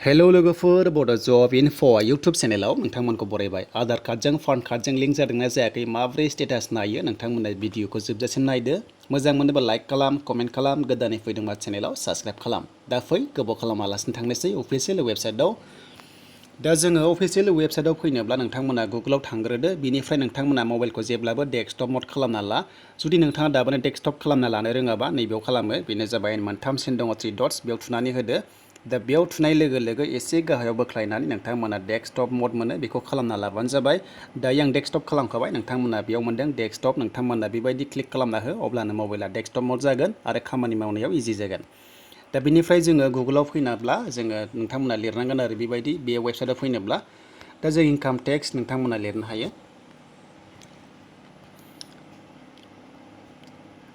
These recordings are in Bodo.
हेलो लोगोफोर बड' जब इनफ' इउटुब चेनेलाव नोंथांमोनखौ बरायबाय आधार कार्डजों पान कार्डजों लिंक जादोंना जायाखै माबोरै स्टेटास नायो नोंथांमोना भिडिअखौ जोबजासिम नायदो मोजां मोनोबा लाइक खालाम कमेन्ट खालाम गोदानै फैदोंबा चेनेलाव साबस्क्राइब खालाम दा फै गोबाव खालामालासिनो थांनोसै अफिसियेल वेबसाइटआव दा जोङो अफिसियेल वेबसाइटआव फैनोब्ला नोंथांमोना गुगोलाव थांग्रोदो बिनिफ्राय नोंथांमोना मबाइलखौ जेब्लाबो डेस्कटप मड खालामना ला जुदि नोंथाङा दाबोनो डेस्कटप खालामना लानो रोङाबा नैबेयाव खालामो बेनो जाबाय मोनथाम सिन दङ 3 डट्स बेयाव थुनानै होदो दा बेयाव थुनाय लोगो लोगो एसे गाहायाव बोख्लायनानै नोंथांमोना डेस्कटप मड मोनो बेखौ खालामना लाबानो जाबाय दायो आं डेस्कटप खालामखाबाय नोंथांमोना बेयाव मोनदों डेस्कटप नोंथांमोना बेबायदि क्लिक खालामना हो अब्लानो मबाइला डेस्कटप मड जागोन आरो खामानि मावनायाव इजि जागोन दा बेनिफ्राय जोङो गुगोलाव फैनोब्ला जोङो नोंथांमोना लिरनांगोन आरो बेबायदि बे वेबसाइटआव फैनोब्ला दा जों इनकाम टेक्स नोंथांमोना लिरनो हायो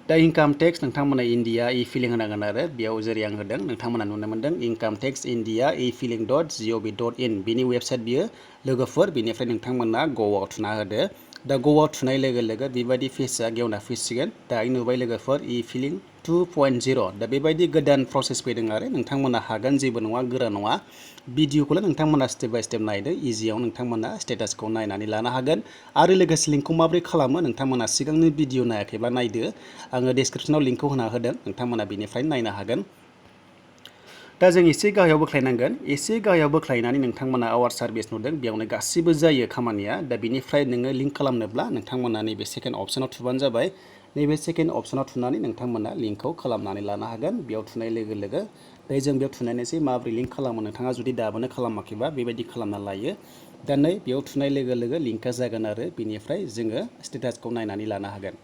दा इनकाम टेक्स नोंथांमोना इन्डिया इ फिलिं होनांगोन आरो बेयाव जेरै आं होदों नोंथांमोना नुनो मोनदों income tax India E feeling .gov.in बिनि वेबसाइट बियो लोगोफोर बेनिफ्राय नोंथांमोना ग'आव थुना होदो दा ग'आव थुनाय लोगो लोगो बेबायदि पेजआ गेवना फैसिगोन दायो नुबाय लोगोफोर इ फिलिं 2.0 दा बेबायदि गोदान प्रसेस फैदों आरो नोंथांमोना हागोन जेबो नङा गोरा नङा भिडिअखौल' नोंथांमोना स्टेप बाय स्टेप नायदो इजियाव नोंथांमोना स्टेटासखौ नायनानै लानो हागोन आरो लोगोसे लिंकखौ माबोरै खालामो नोंथांमोना सिगांनि भिडिअ नायाखैब्ला नायदो आङो डिसक्रिप्शनाव लिंकखौ होना होदों नोंथांमोना बेनिफ्राय नायनो हागोन दा जों एसे गाहायाव बोख्लायनांगोन एसे गाहायाव बोख्लायनानै नोंथांमोना आवार सार्भिस नुदों बेयावनो गासिबो जायो खामानिया दा बेनिफ्राय नोङो लिंक खालामनोब्ला नोंथांमोना नैबे सेकेन्ड अपसनाव थुबानो जाबाय नैबे सेकेन्ड अपसनाव थुनानै नोंथांमोना लिंकखौ खालामनानै लानो हागोन बेयाव थुनाय लोगो लोगो दै जों बेयाव थुनायनोसै माबोरै लिंक खालामो नोंथाङा जुदि दाबोनो खालामाखैबा बेबायदि खालामना लायो दा नै बेयाव थुनाय लोगो लोगो लिंकआ जागोन आरो बेनिफ्राय जोङो स्टेटासखौ नायनानै लानो हागोन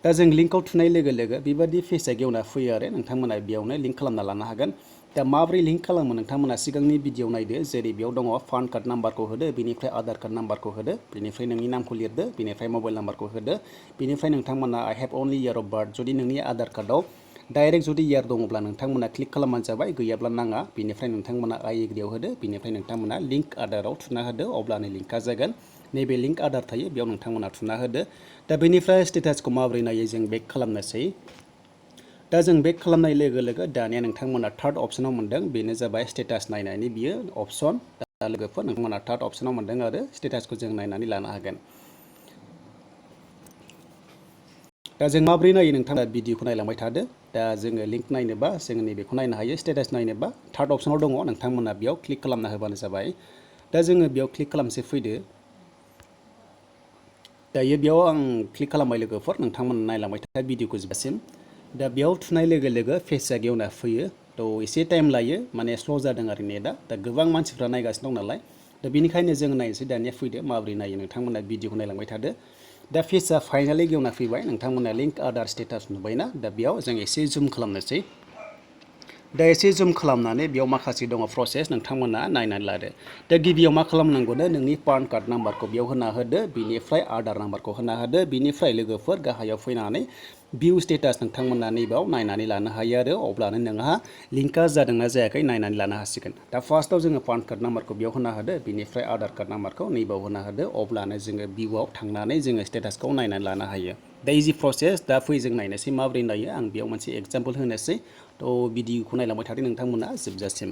दा जों लिंकआव थुनाय लोगो लोगो बेबायदि पेजआ गेवना फैयो आरो नोंथांमोना बेयावनो लिंक खालामना लानो हागोन दा माबोरै लिंक खालामो नोंथांमोना सिगांनि भिडिअ नायदो जेरै बेयाव दङ पान कार्ड नाम्बारखौ होदो बेनिफ्राय आधार कार्ड नाम्बारखौ होदो बेनिफ्राय नोंनि नामखौ लिरदो बेनिफ्राय मबाइल नाम्बारखौ होदो बेनिफ्राय नोंथांमोना I have only year of birth जुदि नोंनि आधार कार्डआव डाइरेक्ट जुदि इयार दङब्ला नोंथांमोना क्लिक खालामबानो जाबाय गैयाब्ला नाङा बेनिफ्राय नोंथांमोना आइ एग्रियाव होदो बेनिफ्राय नोंथांमोना लिंक आधाराव थुना होदो अब्लानो लिंकआ जागोन नैबे लिंक आधार थायो बेयाव नोंथांमोना थुना होदो दा बेनिफ्राय स्टेटासखौ माबोरै नायो जों बेक खालामनोसै दा जों बेक खालामनाय लोगो लोगो दानिया नोंथांमोना थार्ड अपसनाव मोनदों बेनो जाबाय स्टेटास नायनायनि बियो अपसन दा लोगोफोर नोंथांमोना थार्ड अपसनाव मोनदों आरो स्टेटासखौ जों नायनानै लानो हागोन दा जों माबोरै नायो नोंथाङा भिडिअखौ नायलांबाय थादो दा जोङो लिंक नायनोबा जों नैबेखौ नायनो हायो स्टेटास नायनोबा थार्ड अपसनाव दङ नोंथांमोना बेयाव क्लिक खालामना होबानो जाबाय दा जोङो बेयाव क्लिक खालामसै फैदो दायो बेयाव आं क्लिक खालामबाय लोगोफोर नोंथांमोना नायलांबाय था भिडिअखौ जोबजासिम दा बेयाव थुनाय लोगो लोगो पेजआ गेवना फैयो थ' एसे टाइम लायो माने स्ल' जादों आरो नेटआ दा गोबां मानसिफ्रा नायगासिनो दं नालाय दा बेनिखायनो जों नायनोसै दानिया फैदो माबोरै नायो नोंथांमोना भिडिअखौ नायलांबाय थादो दा पेजआ फाइनालि गेवना फैबाय नोंथांमोना लिंक आधार स्टेटास नुबायना दा बेयाव जों एसे जुम खालामनोसै दा एसे जुम खालामनानै बेयाव माखासे दङ प्रसेस नोंथांमोना नायनानै लादो दा गिबियाव मा खालामनांगौनो नोंनि पान कार्ड नाम्बारखौ बेयाव होना होदो बेनिफ्राय आधार नाम्बारखौ होना होदो बेनिफ्राय लोगोफोर गाहायाव फैनानै भिउ स्टेटास नोंथांमोना नैबाव नायनानै लानो हायो आरो अब्लानो नोंहा लिंकआ जादोंना जायाखै नायनानै लानो हासिगोन दा फार्स्टआव जोङो पान कार्ड नाम्बारखौ बेयाव होना होदो बेनिफ्राय आधार कार्ड नाम्बारखौ नैबाव होना होदो अब्लानो जोङो भिउआव थांनानै जोङो स्टेटासखौ नायनानै लानो हायो दा इजि प्रसेस दा फै जों नायनोसै माबोरै नायो आं बेयाव मोनसे एग्जाम्पल होनोसै थ' भिडिअखौ नायलांबाय थादो नोंथांमोना जोबजासिम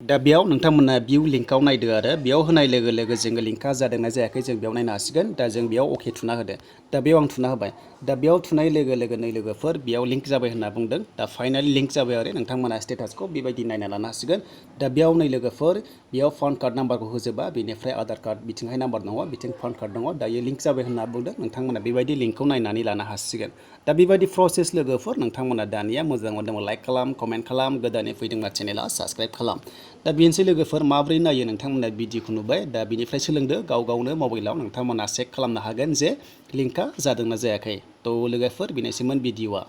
दा बेयाव नोंथांमोना भिउ लिंकआव नायदो आरो बेयाव होनाय लोगो लोगो जोङो लिंकआ जादोंना जायाखै जों बेयाव नायनो हासिगोन दा जों बेयाव अके थुना होदो दा बेयाव आं थुना होबाय दा बेयाव थुनाय लोगो लोगो नै लोगोफोर बेयाव लिंक जाबाय होनना बुंदों दा फाइनालि लिंक जाबाय आरो नोंथांमोना स्टेटासखौ बेबायदि नायना लानो हासिगोन दा बेयाव नै लोगोफोर बेयाव पान कार्ड नाम्बारखौ होजोबा बेनिफ्राय आधार कार्ड बिथिंहाय नाम्बार दङ बिथिं पान कार्ड दङ दायो लिंक जाबाय होनना बुंदों नोंथांमोना बेबायदि लिंकखौ नायनानै लानो हासिगोन दा बेबायदि प्रसेस लोगोफोर नोंथांमोना दानिया मोजां मोनदोंबा लाइक खालाम कमेन्ट खालाम गोदानै फैदोंबा चेनेला साबस्क्राइब खालाम दा बेनोसै लोगोफोर माबोरै नायो नोंथांमोना भिडिअखौ नुबाय दा बिनिफ्राय सोलोंदो गाव गावनो मबाइलाव नोंथांमोना चेक खालामनो हागोन जे लिंकआ जादोंना जायाखै थ' लोगोफोर बेनोसैमोन भिडिअआ